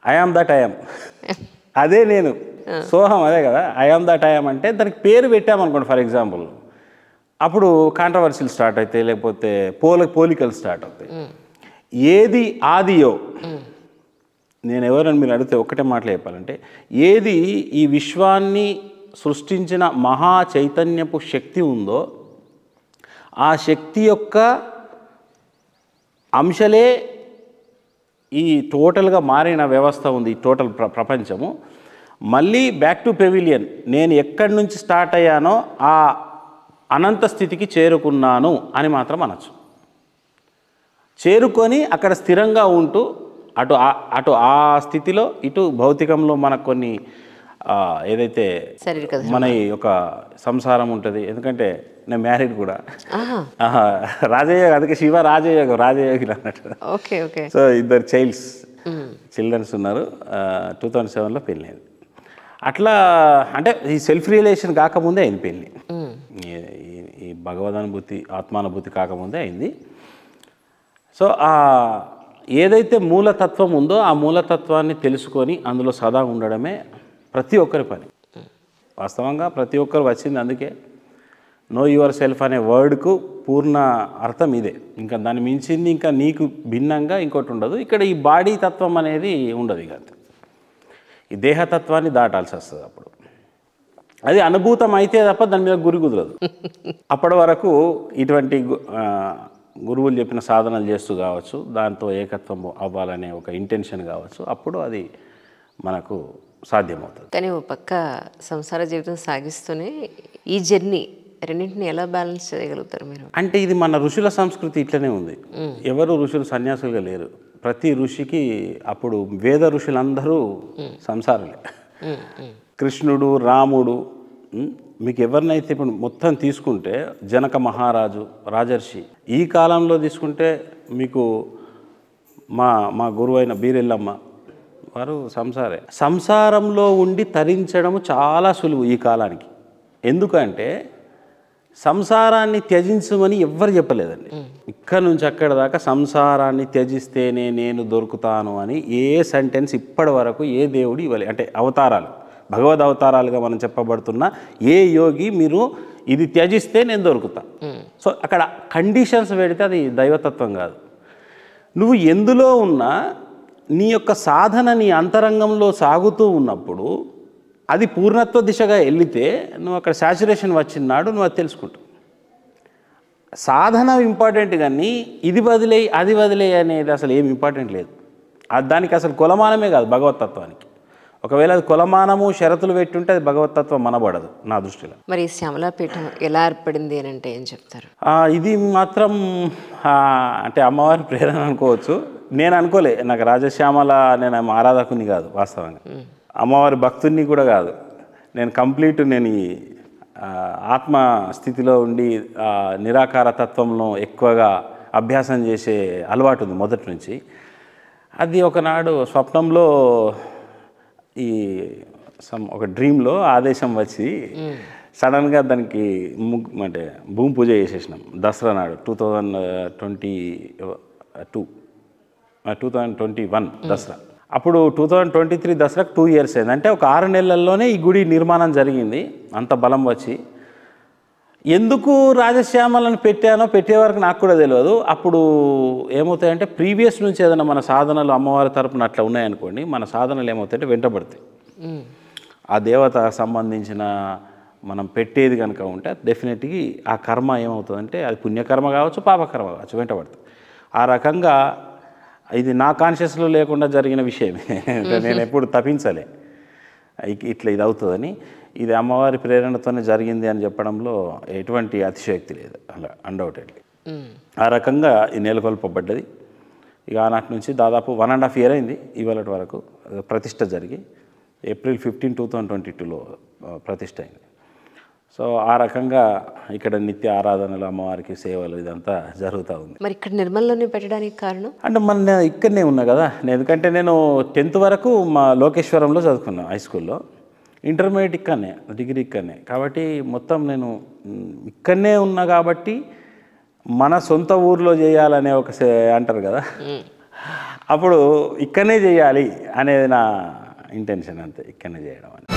I am that I'm, అదే నేను, సోహం అదే కదా. ఐ ఆమ్ దట్ ఐఎమ్ అంటే దానికి పేరు పెట్టామనుకోండి ఫర్ ఎగ్జాంపుల్, అప్పుడు కాంట్రవర్సీలు స్టార్ట్ అవుతాయి, లేకపోతే పోలికలు స్టార్ట్ అవుతాయి. ఏది ఆదియో, నేను ఎవరని మీరు అడిగితే ఒక్కటే మాటలు చెప్పాలంటే, ఏది ఈ విశ్వాన్ని సృష్టించిన మహా చైతన్యపు శక్తి ఉందో ఆ శక్తి యొక్క అంశలే ఈ టోటల్గా మారిన వ్యవస్థ ఉంది, ఈ టోటల్ ప్రపంచము. మళ్ళీ బ్యాక్ టు పెవిలియన్, నేను ఎక్కడి నుంచి స్టార్ట్ అయ్యానో ఆ అనంత స్థితికి చేరుకున్నాను అని మాత్రం అనొచ్చు. చేరుకొని అక్కడ స్థిరంగా ఉంటూ అటు ఆ స్థితిలో ఇటు భౌతికంలో మనకు కొన్ని ఏదైతే మన ఒక సంసారం ఉంటుంది. ఎందుకంటే నేను మ్యారీడ్ కూడా, రాజయోగ, అందుకే శివ రాజయోగం, రాజయోగిలు అన్నట్టు. సో ఇద్దరు చిల్డ్రన్స్ ఉన్నారు. 2007లో పెళ్ళింది. అట్లా అంటే ఈ సెల్ఫ్ రియలైజేషన్ కాకముందే అయింది పెళ్ళి, ఈ భగవదనుభూతి ఆత్మానుభూతి కాకముందే అయింది. సో ఏదైతే మూలతత్వం ఉందో ఆ మూలతత్వాన్ని తెలుసుకొని అందులో సదా ఉండడమే ప్రతి ఒక్కరి పని. వాస్తవంగా ప్రతి ఒక్కరు వచ్చింది అందుకే. నో యువర్ సెల్ఫ్ అనే వర్డ్కు పూర్ణ అర్థం ఇదే. ఇంకా దాన్ని మించింది ఇంకా నీకు భిన్నంగా ఇంకోటి ఉండదు. ఇక్కడ ఈ బాడీ తత్వం అనేది ఉండదు. ఇక ఈ దేహతత్వాన్ని దాటాల్సి వస్తుంది. అప్పుడు అది అనుభూతం అయితే తప్ప దాని మీద గురి కుదరదు. అప్పటి వరకు ఇటువంటి గురువులు చెప్పిన సాధనలు చేస్తూ కావచ్చు, దాంతో ఏకత్వం అవ్వాలనే ఒక ఇంటెన్షన్ కావచ్చు, అప్పుడు అది మనకు సాధ్యమవుతుంది. కానీ ఓ పక్క సంసార జీవితం సాగిస్తూనే ఈ జర్నీ రెండింటిని ఎలా బ్యాలెన్స్ చేయగలుగుతారు మీరు? అంటే ఇది మన ఋషుల సంస్కృతి ఇట్లనే ఉంది. ఎవరు ఋషులు సన్యాసులుగా లేరు. ప్రతి ఋషికి అప్పుడు వేద ఋషులందరూ సంసారులే. కృష్ణుడు, రాముడు, మీకు ఎవరినైతే ఇప్పుడు మొత్తం తీసుకుంటే జనక మహారాజు, రాజర్షి, ఈ కాలంలో తీసుకుంటే మీకు మా గురువు అయిన బీరెల్లమ్మ వారు సంసారే. సంసారంలో ఉండి తరించడము చాలా సులువు ఈ కాలానికి. ఎందుకంటే సంసారాన్ని త్యజించమని ఎవ్వరు చెప్పలేదండి. ఇక్కడ నుంచి అక్కడ దాకా సంసారాన్ని త్యజిస్తేనే నేను దొరుకుతాను అని ఏ సెంటెన్స్ ఇప్పటి వరకు ఏ దేవుడు ఇవ్వలే. అంటే అవతారాలు, భగవద్ అవతారాలుగా మనం చెప్పబడుతున్న ఏ యోగి మీరు ఇది త్యజిస్తే నేను దొరుకుతా. సో అక్కడ కండిషన్స్ పెడితే అది దైవతత్వం కాదు. నువ్వు ఎందులో ఉన్నా నీ యొక్క సాధన నీ అంతరంగంలో సాగుతూ ఉన్నప్పుడు అది పూర్ణత్వ దిశగా వెళితే నువ్వు అక్కడ సాచురేషన్ వచ్చినాడు నువ్వు అది తెలుసుకుంటావు. సాధన ఇంపార్టెంట్, కానీ ఇది వదిలేయి అది వదిలేయి అనేది అసలు ఏమి ఇంపార్టెంట్ లేదు. దానికి అసలు కొలమానమే కాదు భగవతత్వానికి. ఒకవేళ అది కొలమానము షరతులు పెట్టుంటే అది భగవతత్వం మనబడదు నా దృష్టిలో. మరి శ్యామలాపీఠం ఎలా ఏర్పడింది అని అంటే ఏం చెప్తారు? ఇది మాత్రం అంటే అమ్మవారి ప్రేరణ అనుకోవచ్చు. నేను అనుకోలే, నాకు రాజశ్యామల నేను ఆరాధకుని కాదు, వాస్తవంగా అమ్మవారి భక్తుని కూడా కాదు. నేను కంప్లీట్ ఈ ఆత్మ స్థితిలో ఉండి నిరాకార తత్వంలో ఎక్కువగా అభ్యాసం చేసే అలవాటు ఉంది మొదటి నుంచి. అది ఒకనాడు స్వప్నంలో ఒక డ్రీమ్లో ఆదేశం వచ్చి సడన్గా దానికి అంటే భూమి పూజ చేసేసినాం దసరా నాడు 2021 దసరా. అప్పుడు 2023 దసరాకు 2 years అయింది. అంటే ఒక 6 నెలల్లోనే ఈ గుడి నిర్మాణం జరిగింది. అంత బలం వచ్చి ఎందుకు రాజశ్యామలను పెట్టే వరకు నాకు కూడా తెలియదు. అప్పుడు ఏమవుతాయంటే ప్రీవియస్ నుంచి ఏదైనా మన సాధనలు అమ్మవారి తరపున అట్లా ఉన్నాయనుకోండి, మన సాధనలు ఏమవుతాయంటే వెంటబడతాయి. ఆ దేవత సంబంధించిన మనం పెట్టేది కనుక ఉంటే డెఫినెట్గా ఆ కర్మ ఏమవుతుందంటే అది పుణ్యకర్మ కావచ్చు, పాపకర్మ కావచ్చు, వెంటబడుతుంది. ఆ రకంగా ఇది నా కాన్షియస్లో లేకుండా జరిగిన విషయమే. నేను ఎప్పుడు తప్పించలే ఇట్లా ఇది అవుతుందని. ఇది అమ్మవారి ప్రేరణతోనే జరిగింది అని చెప్పడంలో ఎటువంటి అతిశయోక్తి లేదు, అలా అన్డౌటెడ్లీ. ఆ రకంగా ఈ నెలకొల్పబడ్డది. ఇక ఆనాటి నుంచి దాదాపు 1.5 year అయింది ఇవాళ వరకు ప్రతిష్ట జరిగి. April 15, 2022లో ప్రతిష్ట అయింది. సో ఆ రకంగా ఇక్కడ నిత్య ఆరాధనలు, అమ్మవారికి సేవలు ఇదంతా జరుగుతూ ఉంది. మరి ఇక్కడ నిర్మల్లోనే పెట్టడానికి కారణం అంటే మన ఇక్కడనే ఉన్నా కదా. ఎందుకంటే నేను 10th వరకు మా లోకేశ్వరంలో చదువుకున్నాను హై స్కూల్లో, ఇంటర్మీడియట్ ఇక్కడనే, డిగ్రీ ఇక్కడనే. కాబట్టి మొత్తం నేను ఇక్కడనే ఉన్నా కాబట్టి మన సొంత ఊర్లో చేయాలనే ఒక అంటారు కదా, అప్పుడు ఇక్కడనే చేయాలి అనేది నా ఇంటెన్షన్, అంతే, ఇక్కడనే చేయడం అని.